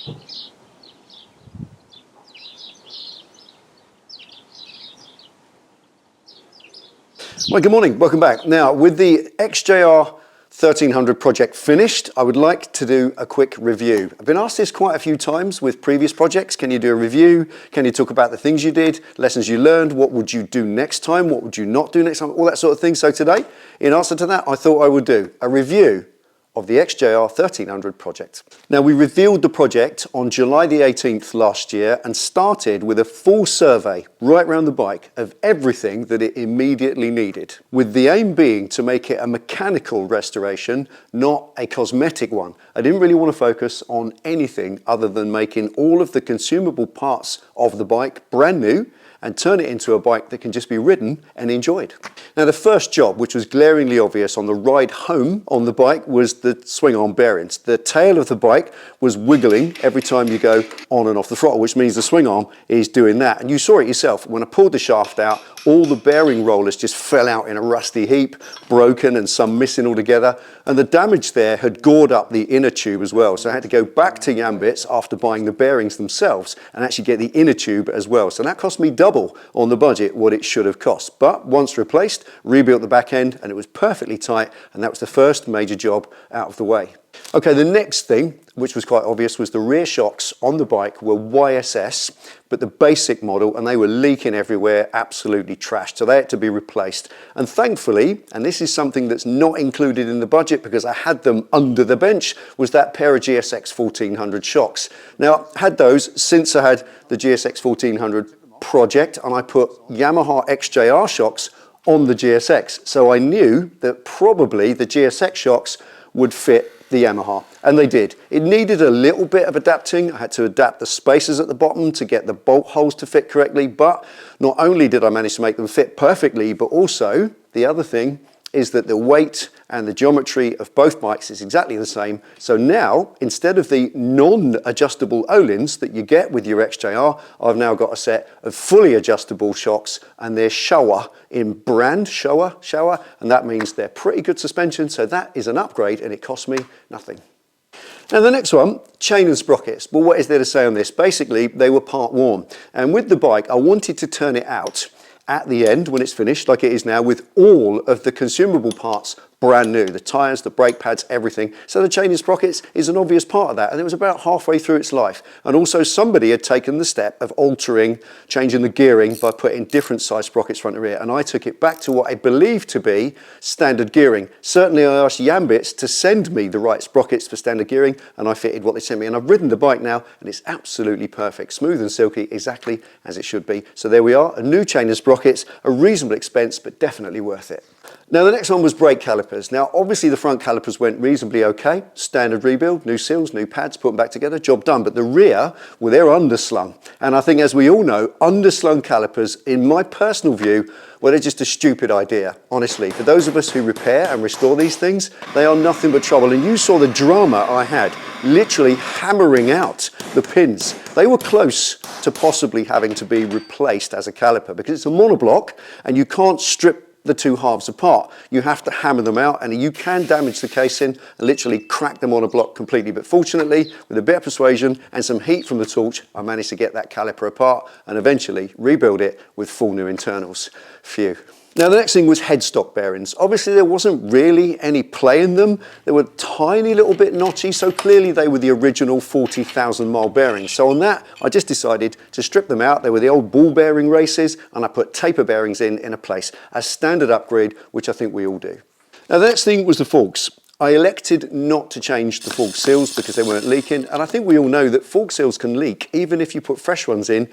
Well, good morning, welcome back. Now, with the XJR 1300 project finished, I would like to do a quick review. I've been asked this quite a few times with previous projects. Can you do a review? Can you talk about the things you did, lessons you learned? What would you do next time? What would you not do next time? All that sort of thing. So today, in answer to that, I thought I would do a review of the XJR 1300 project. Now, we revealed the project on July the 18th last year and started with a full survey right around the bike of everything that it immediately needed, with the aim being to make it a mechanical restoration, not a cosmetic one. I didn't really want to focus on anything other than making all of the consumable parts of the bike brand new and turn it into a bike that can just be ridden and enjoyed. Now, the first job, which was glaringly obvious on the ride home on the bike, was the swing arm bearings. The tail of the bike was wiggling every time you go on and off the throttle, which means the swing arm is doing that. And you saw it yourself. When I pulled the shaft out, all the bearing rollers just fell out in a rusty heap, broken and some missing altogether. And the damage there had gored up the inner tube as well. So I had to go back to Yambits after buying the bearings themselves and actually get the inner tube as well. So that cost me double on the budget what it should have cost. But once replaced, rebuilt the back end and it was perfectly tight, and that was the first major job out of the way. Okay, the next thing, which was quite obvious, was the rear shocks on the bike were YSS, but the basic model, and they were leaking everywhere, absolutely trashed. So they had to be replaced. And thankfully, and this is something that's not included in the budget because I had them under the bench, was that pair of GSX 1400 shocks. Now, I had those since I had the GSX 1400 project, and I put Yamaha XJR shocks on the GSX. So I knew that probably the GSX shocks would fit the Yamaha, and they did. It needed a little bit of adapting. I had to adapt the spacers at the bottom to get the bolt holes to fit correctly, but not only did I manage to make them fit perfectly, but also the other thing is that the weight and the geometry of both bikes is exactly the same. So now, instead of the non-adjustable O-lins that you get with your XJR, I've now got a set of fully adjustable shocks, and they're Showa in brand, Showa, and that means they're pretty good suspension, so that is an upgrade, and it cost me nothing. Now the next one, chain and sprockets. Well, what is there to say on this? Basically, they were part worn, and with the bike, I wanted to turn it out at the end when it's finished, like it is now, with all of the consumable parts brand new, the tyres, the brake pads, everything. So the chain and sprockets is an obvious part of that, and it was about halfway through its life. And also somebody had taken the step of altering, changing the gearing by putting different size sprockets front and rear, and I took it back to what I believe to be standard gearing. Certainly I asked Yambits to send me the right sprockets for standard gearing, and I fitted what they sent me, and I've ridden the bike now, and it's absolutely perfect, smooth and silky, exactly as it should be. So there we are, a new chain and sprockets, a reasonable expense, but definitely worth it. Now the next one was brake calipers. Now obviously the front calipers went reasonably okay, standard rebuild, new seals, new pads, put them back together, job done. But the rear, well, they're underslung. And I think, as we all know, underslung calipers, in my personal view, well, they're just a stupid idea, honestly. For those of us who repair and restore these things, they are nothing but trouble. And you saw the drama I had, literally hammering out the pins. They were close to possibly having to be replaced as a caliper because it's a monoblock and you can't strip the two halves apart. You have to hammer them out, and you can damage the casing and literally crack them on a block completely. But fortunately, with a bit of persuasion and some heat from the torch, I managed to get that caliper apart and eventually rebuild it with full new internals. Phew. Now the next thing was headstock bearings. Obviously there wasn't really any play in them. They were tiny little bit notchy, so clearly they were the original 40,000 mile bearings. So on that, I just decided to strip them out. They were the old ball bearing races, and I put taper bearings in a place. A standard upgrade, which I think we all do. Now the next thing was the forks. I elected not to change the fork seals because they weren't leaking, and I think we all know that fork seals can leak even if you put fresh ones in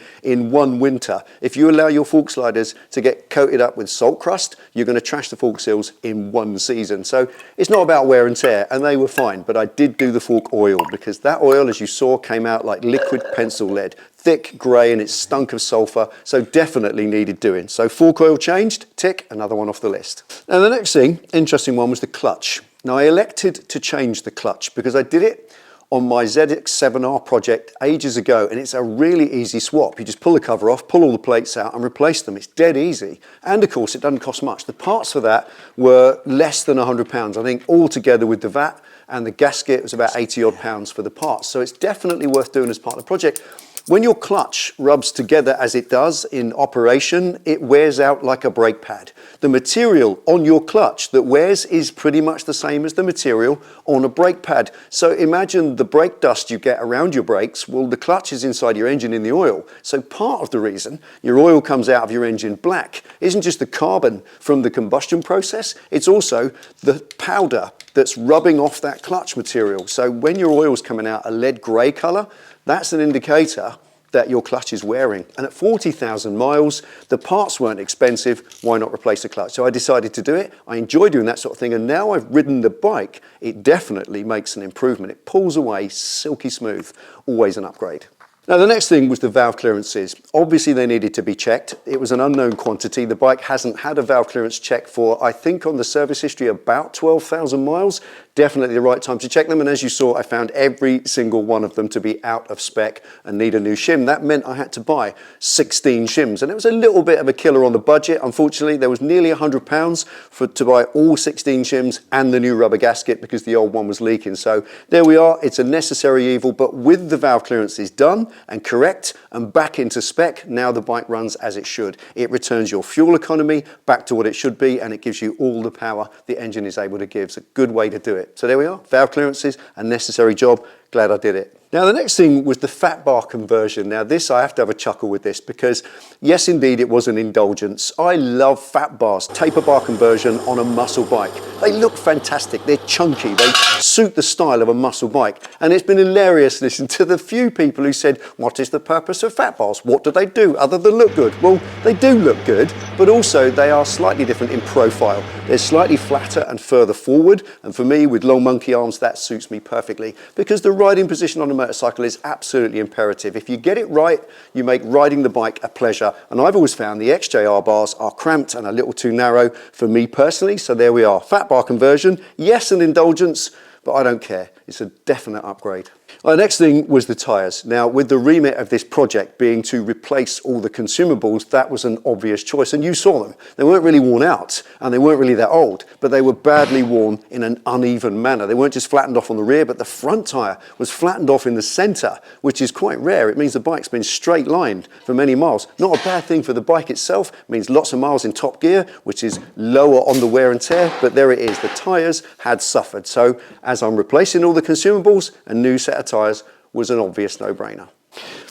one winter. If you allow your fork sliders to get coated up with salt crust, you're going to trash the fork seals in one season. So it's not about wear and tear, and they were fine, but I did do the fork oil because that oil, as you saw, came out like liquid pencil lead. Thick, grey, and it stunk of sulphur, so definitely needed doing. So fork oil changed, tick, another one off the list. Now the next thing, interesting one, was the clutch. Now I elected to change the clutch because I did it on my ZX7R project ages ago, and it's a really easy swap. You just pull the cover off, pull all the plates out and replace them. It's dead easy. And of course it doesn't cost much. The parts for that were less than £100, I think, all together with the VAT and the gasket was about 80 odd pounds for the parts. So it's definitely worth doing as part of the project. When your clutch rubs together as it does in operation, it wears out like a brake pad. The material on your clutch that wears is pretty much the same as the material on a brake pad. So imagine the brake dust you get around your brakes. Well, the clutch is inside your engine in the oil. So part of the reason your oil comes out of your engine black isn't just the carbon from the combustion process, it's also the powder that's rubbing off that clutch material. So when your oil's coming out a lead grey colour, that's an indicator that your clutch is wearing. And at 40,000 miles, the parts weren't expensive, why not replace the clutch? So I decided to do it. I enjoy doing that sort of thing, and now I've ridden the bike, it definitely makes an improvement. It pulls away silky smooth, always an upgrade. Now the next thing was the valve clearances. Obviously they needed to be checked. It was an unknown quantity. The bike hasn't had a valve clearance check for, I think on the service history, about 12,000 miles. Definitely the right time to check them, and as you saw, I found every single one of them to be out of spec and need a new shim. That meant I had to buy 16 shims, and it was a little bit of a killer on the budget. Unfortunately, there was nearly £100 to buy all 16 shims and the new rubber gasket because the old one was leaking. So there we are, it's a necessary evil, but with the valve clearances done and correct and back into spec, now the bike runs as it should. It returns your fuel economy back to what it should be, and it gives you all the power the engine is able to give. It's a good way to do it. So there we are, valve clearances, a necessary job. Glad I did it. Now the next thing was the fat bar conversion. Now this, I have to have a chuckle with this because yes indeed it was an indulgence. I love fat bars, taper bar conversion on a muscle bike. They look fantastic, they're chunky, they suit the style of a muscle bike. And it's been hilarious listening to the few people who said, what is the purpose of fat bars? What do they do other than look good? Well, they do look good, but also they are slightly different in profile. They're slightly flatter and further forward. And for me, with long monkey arms, that suits me perfectly because the riding position on a motorcycle is absolutely imperative. If you get it right, you make riding the bike a pleasure. And I've always found the XJR bars are cramped and a little too narrow for me personally. So there we are, fat bar conversion. Yes, an indulgence, but I don't care. It's a definite upgrade. The next thing was the tyres. Now, with the remit of this project being to replace all the consumables, that was an obvious choice, and you saw them. They weren't really worn out, and they weren't really that old, but they were badly worn in an uneven manner. They weren't just flattened off on the rear, but the front tyre was flattened off in the centre, which is quite rare. It means the bike's been straight lined for many miles. Not a bad thing for the bike itself. It means lots of miles in top gear, which is lower on the wear and tear, but there it is. The tyres had suffered. So as I'm replacing all the consumables, a new set of tyres was an obvious no-brainer.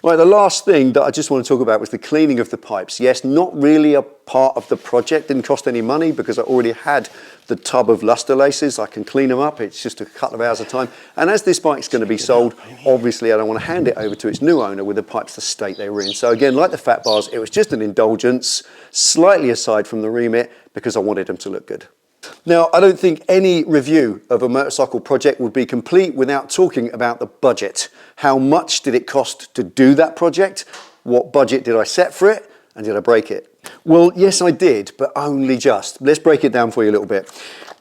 Right, the last thing that I just want to talk about was the cleaning of the pipes. Yes, not really a part of the project, didn't cost any money because I already had the tub of luster laces. I can clean them up, it's just a couple of hours of time. And as this bike's going to be sold, obviously I don't want to hand it over to its new owner with the pipes the state they were in. So again, like the fat bars, it was just an indulgence, slightly aside from the remit because I wanted them to look good. Now, I don't think any review of a motorcycle project would be complete without talking about the budget. How much did it cost to do that project? What budget did I set for it? And did I break it? Well, yes, I did, but only just. Let's break it down for you a little bit.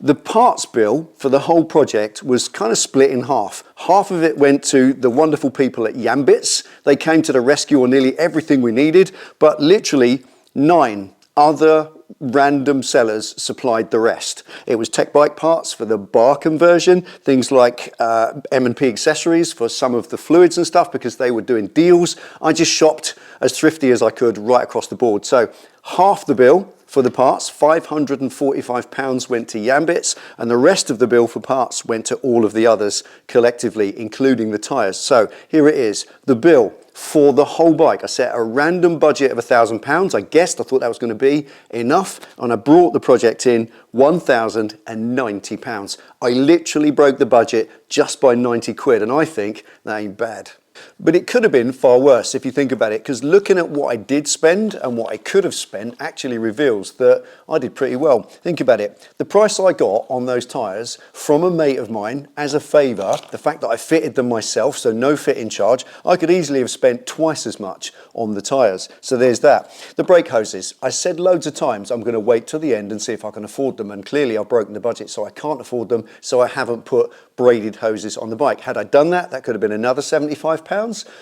The parts bill for the whole project was kind of split in half. Half of it went to the wonderful people at Yambits. They came to the rescue on nearly everything we needed, but literally 9 other random sellers supplied the rest. It was tech bike parts for the bar conversion, things like M&P accessories for some of the fluids and stuff because they were doing deals. I just shopped as thrifty as I could right across the board. So half the bill for the parts, £545 went to Yambits, and the rest of the bill for parts went to all of the others collectively, including the tyres. So here it is, the bill for the whole bike. I set a random budget of £1,000. I guessed, I thought that was going to be enough, and I brought the project in £1,090. I literally broke the budget just by 90 quid, and I think that ain't bad. But it could have been far worse if you think about it, because looking at what I did spend and what I could have spent actually reveals that I did pretty well. Think about it. The price I got on those tyres from a mate of mine as a favour, the fact that I fitted them myself, so no fitting charge, I could easily have spent twice as much on the tyres. So there's that. The brake hoses. I said loads of times I'm going to wait till the end and see if I can afford them, and clearly I've broken the budget, so I can't afford them, so I haven't put braided hoses on the bike. Had I done that, that could have been another £75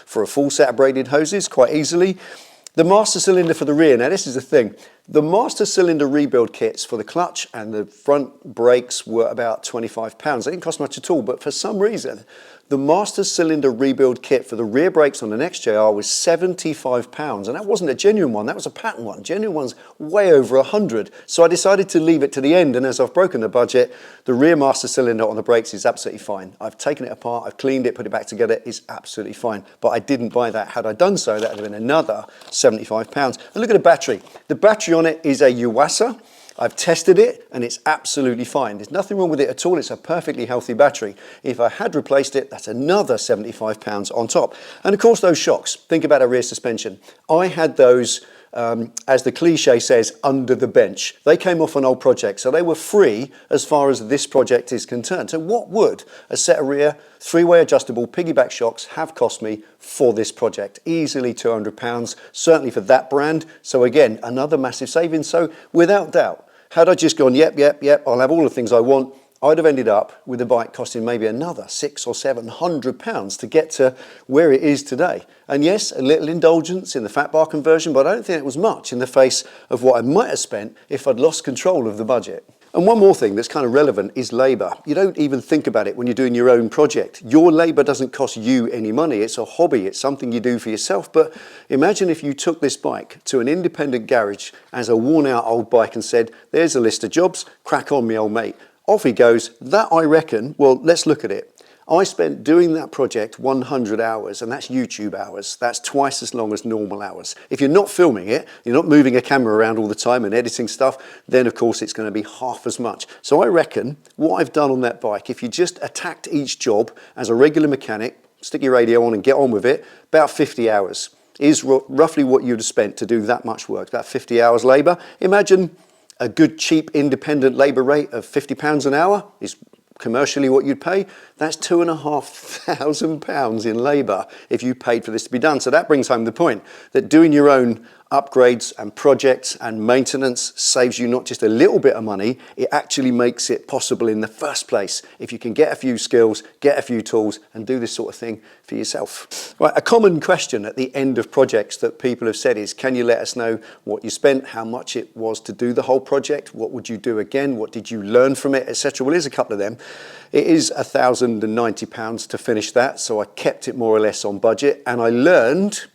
for a full set of braided hoses quite easily. The master cylinder for the rear. Now this is the thing. The master cylinder rebuild kits for the clutch and the front brakes were about £25. They didn't cost much at all, but for some reason, the master cylinder rebuild kit for the rear brakes on an XJR was £75, and that wasn't a genuine one, that was a pattern one. Genuine one's way over 100. So I decided to leave it to the end, and as I've broken the budget, the rear master cylinder on the brakes is absolutely fine. I've taken it apart, I've cleaned it, put it back together, it's absolutely fine. But I didn't buy that. Had I done so, that would have been another £75. And look at the battery. The battery on it is a Yuasa. I've tested it and it's absolutely fine. There's nothing wrong with it at all. It's a perfectly healthy battery. If I had replaced it, that's another £75 on top. And of course those shocks, think about a rear suspension. I had those, as the cliche says, under the bench. They came off an old project, so they were free as far as this project is concerned. So what would a set of rear three-way adjustable piggyback shocks have cost me for this project? Easily £200, certainly for that brand. So again, another massive savings. So without doubt, had I just gone, yep, I'll have all the things I want, I'd have ended up with the bike costing maybe another £600 or £700 to get to where it is today. And yes, a little indulgence in the fat bar conversion, but I don't think it was much in the face of what I might have spent if I'd lost control of the budget. And one more thing that's kind of relevant is labour. You don't even think about it when you're doing your own project. Your labour doesn't cost you any money. It's a hobby. It's something you do for yourself. But imagine if you took this bike to an independent garage as a worn out old bike and said, there's a list of jobs, crack on me old mate. Off he goes. That I reckon, well, let's look at it. I spent doing that project 100 hours, and that's YouTube hours. That's twice as long as normal hours. If you're not filming it, you're not moving a camera around all the time and editing stuff, then of course it's going to be half as much. So I reckon what I've done on that bike, if you just attacked each job as a regular mechanic, stick your radio on and get on with it, about 50 hours is roughly what you'd have spent to do that much work, about 50 hours labour. Imagine a good, cheap, independent labour rate of £50 an hour is commercially what you'd pay. That's £2,500 in labour if you paid for this to be done. So that brings home the point that doing your own upgrades and projects and maintenance saves you not just a little bit of money, it actually makes it possible in the first place if you can get a few skills, get a few tools and do this sort of thing for yourself. Right, a common question at the end of projects that people have said is, can you let us know what you spent, how much it was to do the whole project, what would you do again, what did you learn from it, etc. Well, here's a couple of them. It is £1,090 to finish that, so I kept it more or less on budget, and I learned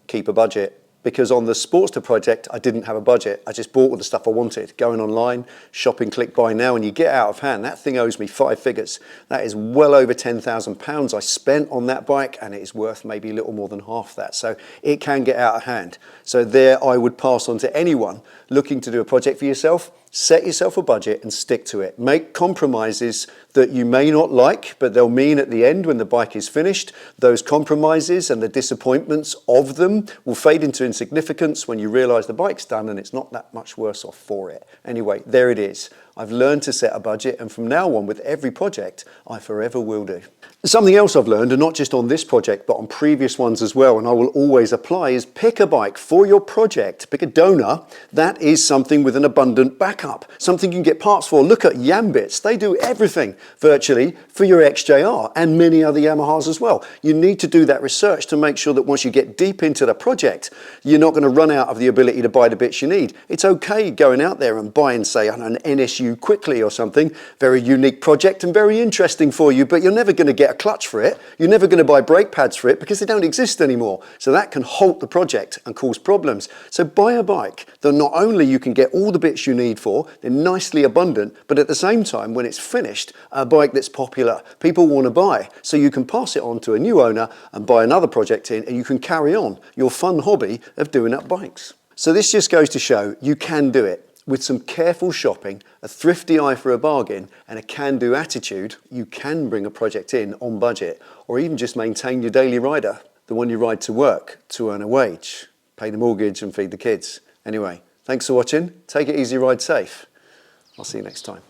keep a budget. Because on the Sportster project, I didn't have a budget. I just bought all the stuff I wanted. Going online, shopping, click, buy now, and you get out of hand. That thing owes me 5 figures. That is well over £10,000 I spent on that bike, and it is worth maybe a little more than half that. So it can get out of hand. So there I would pass on to anyone looking to do a project for yourself. Set yourself a budget and stick to it. Make compromises that you may not like, but they'll mean at the end when the bike is finished, those compromises and the disappointments of them will fade into insignificance when you realise the bike's done and it's not that much worse off for it. Anyway, there it is. I've learned to set a budget, and from now on with every project, I forever will do. Something else I've learned, and not just on this project, but on previous ones as well, and I will always apply, is pick a bike for your project. Pick a donor that is something with an abundant backup, something you can get parts for. Look at Yambits. They do everything virtually for your XJR and many other Yamahas as well. You need to do that research to make sure that once you get deep into the project, you're not going to run out of the ability to buy the bits you need. It's okay going out there and buying, say, an NSU quickly or something, very unique project and very interesting for you, but you're never going to get a clutch for it. You're never going to buy brake pads for it because they don't exist anymore. So that can halt the project and cause problems. So buy a bike that not only you can get all the bits you need for, they're nicely abundant, but at the same time, when it's finished, a bike that's popular, people want to buy. So you can pass it on to a new owner and buy another project in, and you can carry on your fun hobby of doing up bikes. So this just goes to show you can do it. With some careful shopping, a thrifty eye for a bargain, and a can-do attitude, you can bring a project in on budget, or even just maintain your daily rider, the one you ride to work, to earn a wage, pay the mortgage and feed the kids. Anyway, thanks for watching. Take it easy, ride safe. I'll see you next time.